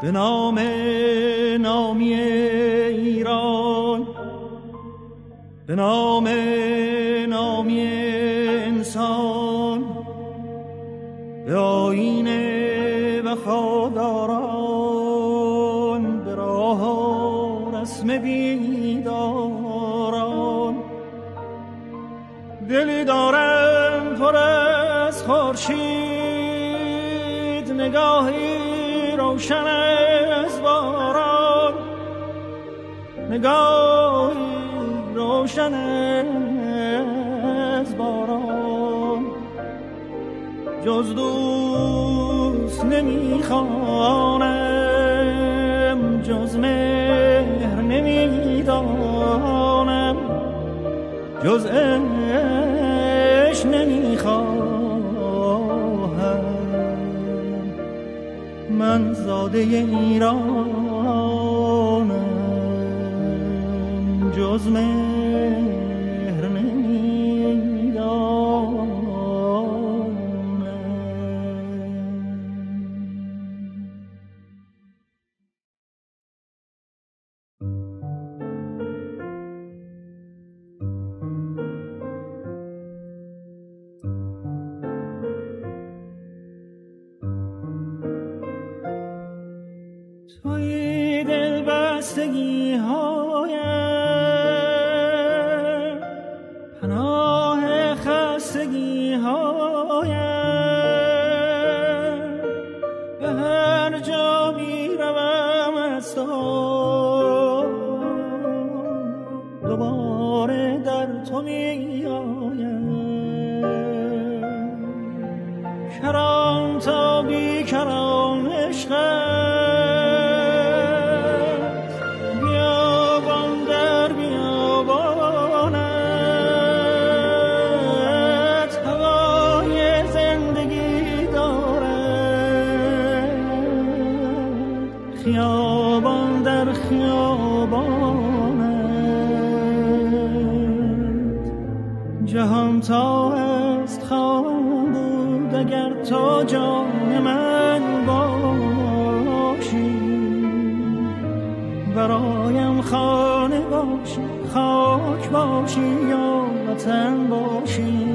به نام نامی ایران، به نام نامی انسان، به آیین وفاداران، به راه و رسم بیداران. دلی دارم پر از خورشید، نگاهی روشن از باران، نگاهی روشن از باران. جز دوست نمیخوانم، جز مهر نمیدانم، جز عشق نمیخواهم. من زاده ایرانم، جز مهر نمیدانم. توی دل بستگی هایم، پناه خستگی هایم. به هر جا می روم از تو، دوباره در تو می آیم. کران تا بی کران عشقم، خیابان در خیابانت. جهان تا است خواهم بود اگر تو جان من باشی. برایم خانه باشی، خاک باشی یا وطن باشی.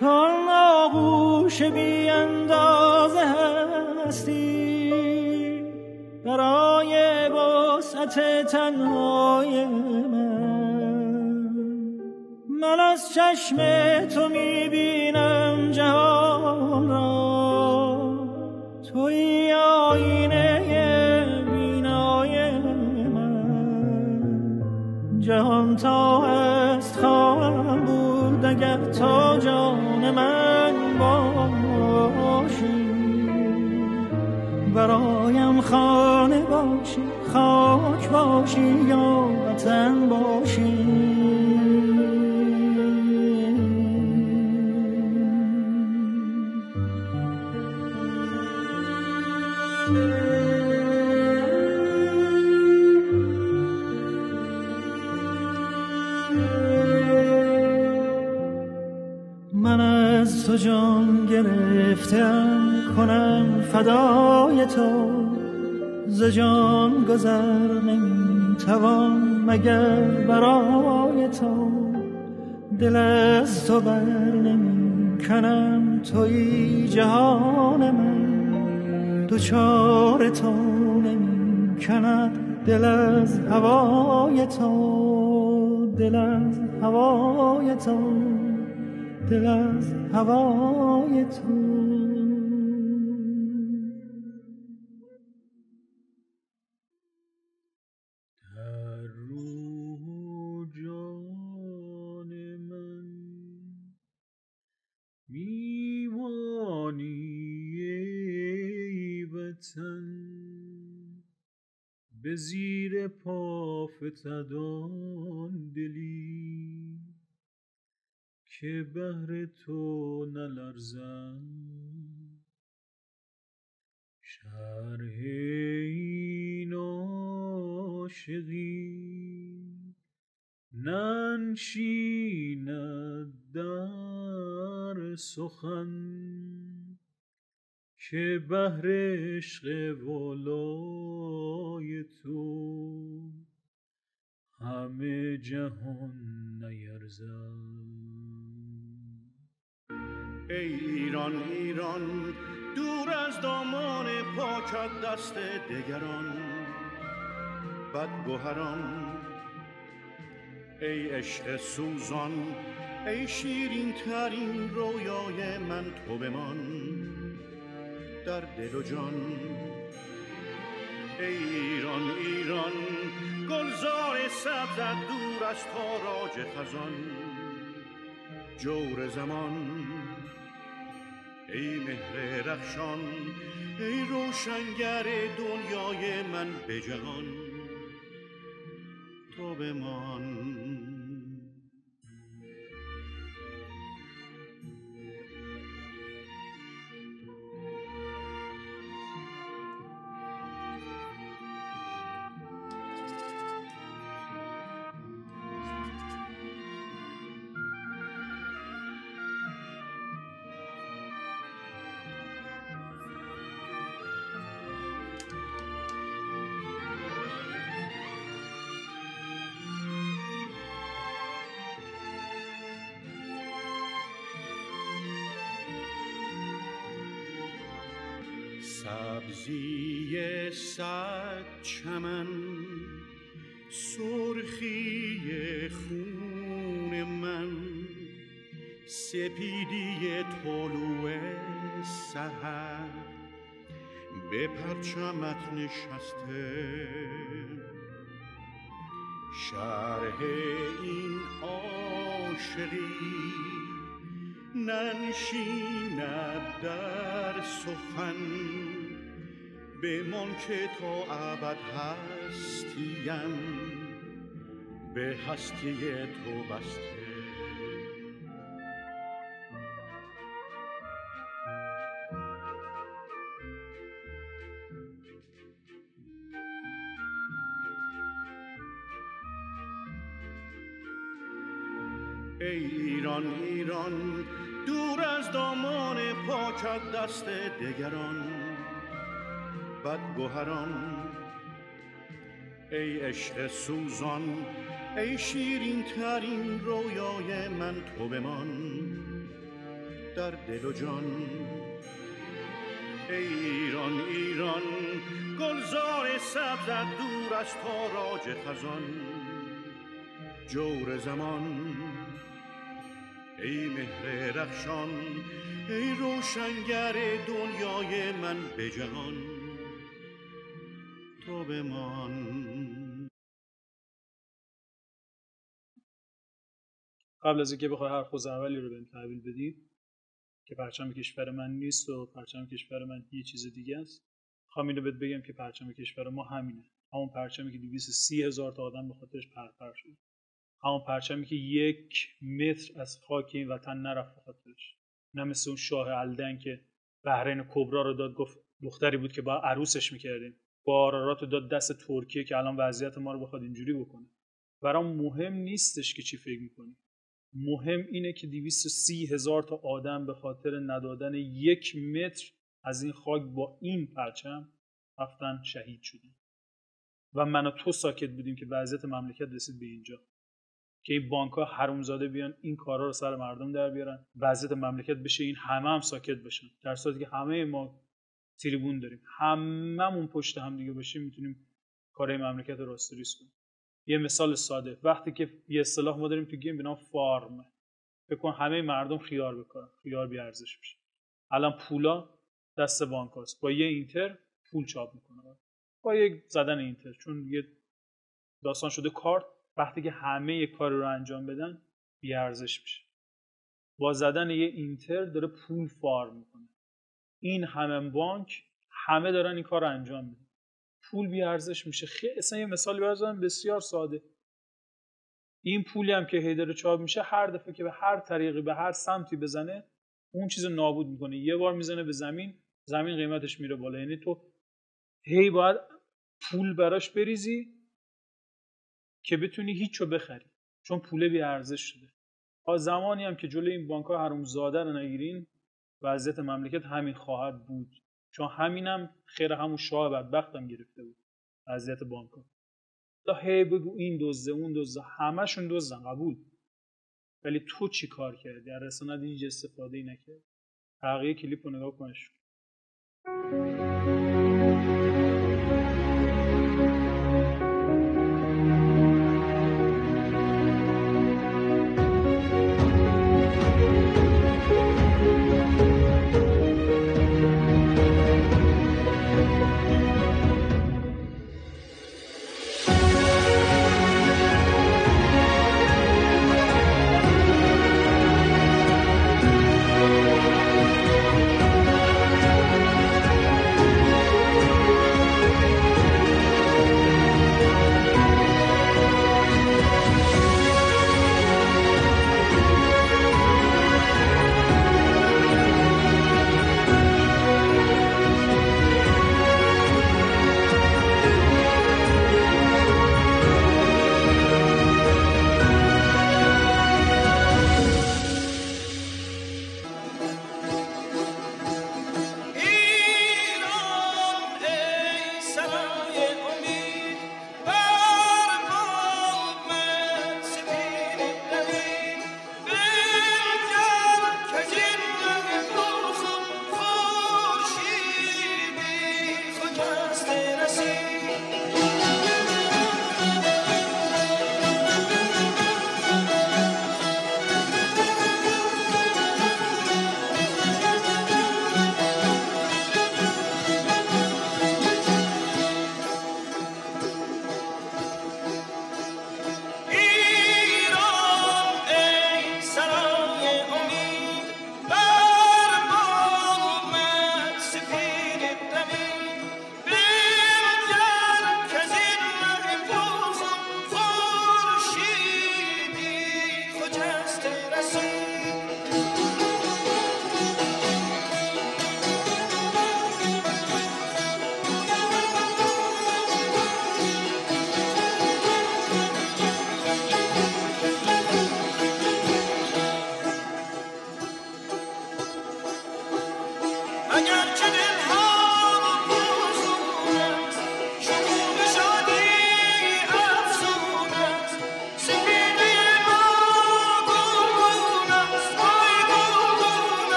تو آغوش بی اندازه هستی برای وسعت تنهای من از چشم تو میبینم جهان را. توی آینه بینای من. جهان تا هست خواهم بود اگر تو جان من باشی. برایم خانه باشی، خاک باشی یا وطن باشی. تو جان گرفتم کنم فدای تو، ز جان گذر نمیتوان مگر برای تو، دل از تو بر نمی کنم تویی جهان من، دوچار تو نمی کند دل از هوای تو، دل از هوای تو، دل از هوای تو. به زیر پا فتد آن دلی که بهر تو نلرزم، شرح این عاشقی ننشیند در سخن، که بهر عشق والای تو همه جهان نیرزم. ای ایران ایران دور از دامان پاکت دست دگران بدگوهران، ای عشق سوزان ای شیرین ترین رویای من، تو بمان در دل و جان. ای ایران ایران گلزار سبزت دور از تاراج خزان، جور زمان ای مهر رخشان ای روشنگر دنیای من به جهان، تو بمان. سبزی صد چمن سرخی خون من، سپیدی طلوع سحر به پرچمت نشسته، شرح این عاشقی ننشیند در سخن، بمان که تا ابد هستیم به هستی تو بسته. ای ایران ایران دور از دامان پاکت دست دگران بدگوهران، ای عشق سوزان ای شیرین ترین رویای من، تو بمان در دل و جان. ای ایران ایران گلزار سبزت دور از تاراج خزان، جور زمان ای مهر رخشان ای روشنگر دنیای من به جهان، تو بمان. قبل از اینکه بخوای حرف خوز اولی رو بهم تحویل بدی که پرچم کشور من نیست و پرچم کشور من یه چیز دیگه است، میخوام اینو بهت بگم که پرچم کشور ما همینه، همون پرچمی که 230,000 تا آدم به خاطرش پرپر شد، همون پرچمی که 1 متر از خاک این وطن نرفت به خاطرش، نه مثل اون شاه الدن که بحرین کبرا رو داد، گفت دختری بود که با عروسش میکردیم، با آرارات رو داد دست ترکیه که الان وضعیت ما رو بخواد اینجوری بکنه. برام مهم نیستش که چی فکر میکنی، مهم اینه که 230,000 تا آدم به خاطر ندادن 1 متر از این خاک با این پرچم رفتن شهید شدن و من و تو ساکت بودیم که وضعیت مملکت رسید به اینجا که این بانک‌ها حرومزاده بیان این کارا رو سر مردم در بیارن، وضعیت مملکت بشه این همه هم ساکت بشن، در صورتی که همه ما تریبون داریم، هممون پشت هم دیگه باشیم میتونیم کارهای مملکت رو راستریز کنیم. یه مثال ساده، وقتی که یه اصطلاح ما داریم تو گیم به نام فارم، فکر کن همه مردم خیار بکارن، خیار بی ارزش میشه. الان پولا دست بانکاست، با یه اینتر پول چاپ میکنه، با یک زدن اینتر، چون یه داستان شده کارت، وقتی که همه یه کار رو انجام بدن بی ارزش میشه. با زدن یه اینتر داره پول فارم میکنه. این همه بانک همه دارن این کار رو انجام میدن، پول بی ارزش میشه. خیلی اصلا یه مثالی بزنم بسیار ساده، این پولی هم که هی داره چاپ میشه هر دفعه که به هر طریقی به هر سمتی بزنه اون چیز نابود میکنه. یه بار میزنه به زمین، زمین قیمتش میره بالا. یعنی تو هی باید پول براش بریزی که بتونی هیچو بخری، چون پول بی ارزش شده. تا زمانی هم که جلوی این بانک‌ها حرومزاده رو نگیرین وضعیت مملکت همین خواهد بود، چون همینم خیر همون شاه بدبختم گرفته بود وضعیت بانک‌ها. تا هی بگو این دزده اون دزده، همشون دزدن، قبول، ولی تو چی کار کردی؟ از رسانت هیچ استفاده‌ای نکردی. بقیه کلیپ رو نگاه کنش.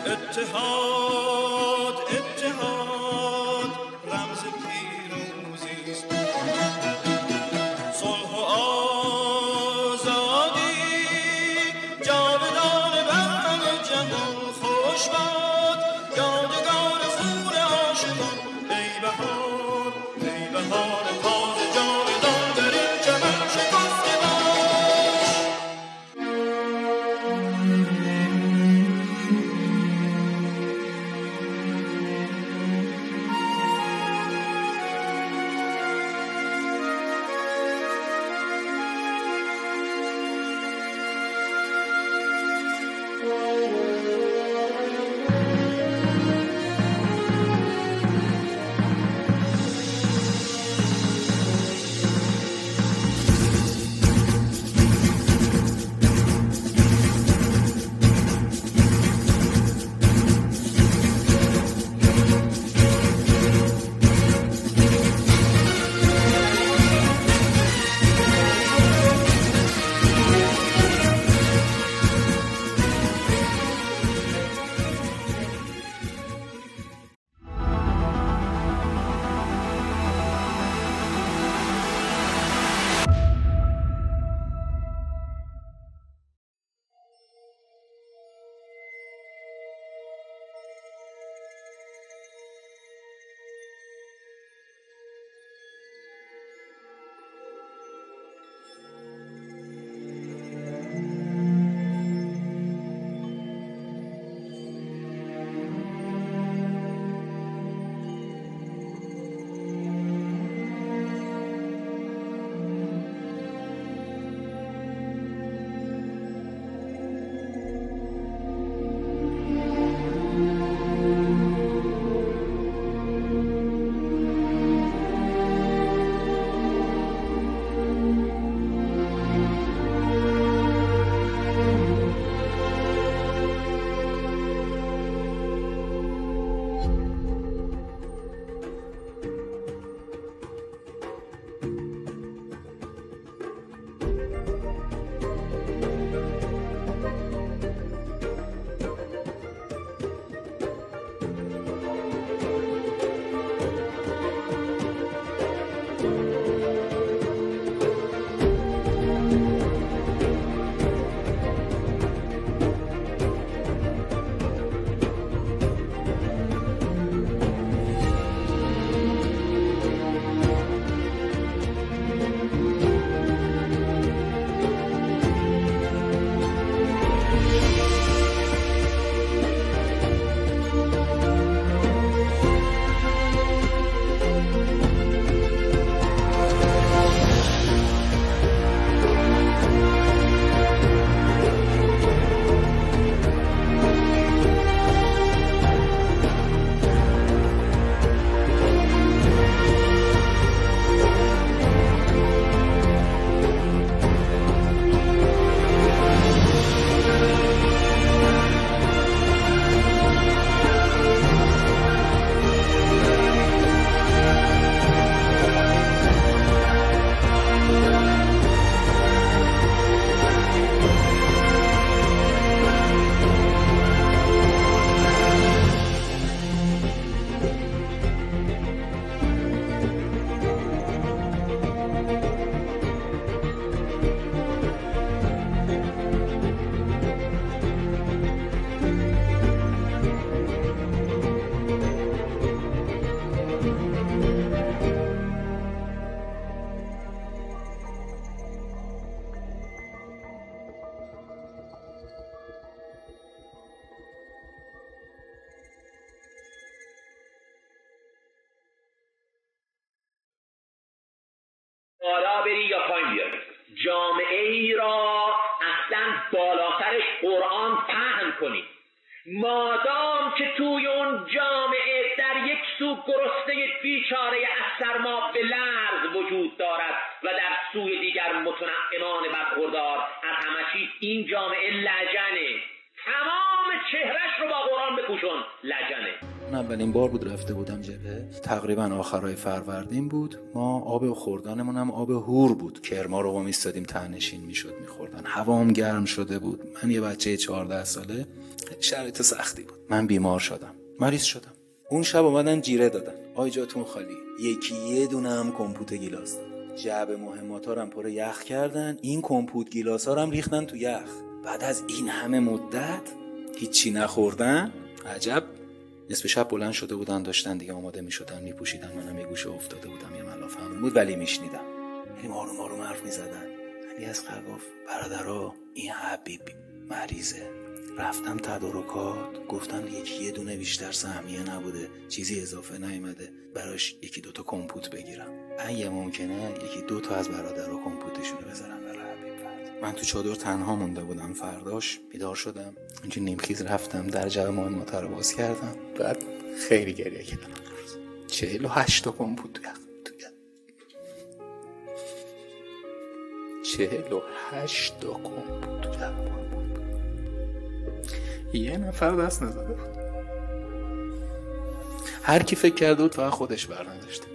اتحاد خوش باد یادگار خون عاشقان. ای بهار ای بهار تازه جاودان در این چمن شکفته باش. بالا بری یا پایین بیاری، جامعه ای را اصلا بالاترش قرآن پهن کنی. مادام که توی اون جامعه در یک سو گرسنه بیچاره از سرما به لرز وجود دارد و در سوی دیگر متنعمان برخوردار از همه چیز، این جامعه لجنه. تمام چهرش رو با قرآن بپوشون، لجنه. اولین بار بود رفته بودم جبهه، تقریبا آخرای فروردین بود. ما آب خوردنمون هم آب هور بود. کرما رو ما میستادیم تهنشین میشد میخوردن. هوام گرم شده بود. من یه بچه 14 ساله، شرایط سختی بود. من بیمار شدم، مریض شدم. اون شب اومدن جیره دادن، آی جاتون خالی. یکی یه دونه هم کمپوت گیلاس داد. جعبه مهمات‌ها رو هم پر یخ کردن. این کمپوت گیلاس‌ها رو هم ریختن تو یخ. بعد از این همه مدت هیچی نخوردن، عجب. نصف شب بلند شده بودن، داشتن دیگه آماده میشدن میپوشیدن، منم یه گوشه افتاده بودم، یه ملافه هم بود ولی میشنیدم. یعنی آروم آروم حرف میزدن. علی اصغر گفت برادرها این حبیب مریضه. رفتم تدارکات، گفتن یه دونه بیشتر سهمیه نبوده، چیزی اضافه نیامده، براش 1-2 تا کمپوت بگیرم. اگه ممکنه 1-2 تا از برادرها کمپوتشونو بذارم برای حبیب. من تو چادر تنها مونده بودم. فرداش بیدار شدم، اینجا نیمخیز رفتم در جعبه مهمات رو باز کردم، بعد خیلی گریه کردم. 48 تا کمپوت تو 48 تا کمپوت تو جعبه. یه نفر دست نزده بود. هر کی فکر کرده بود فقط خودش برنداشته.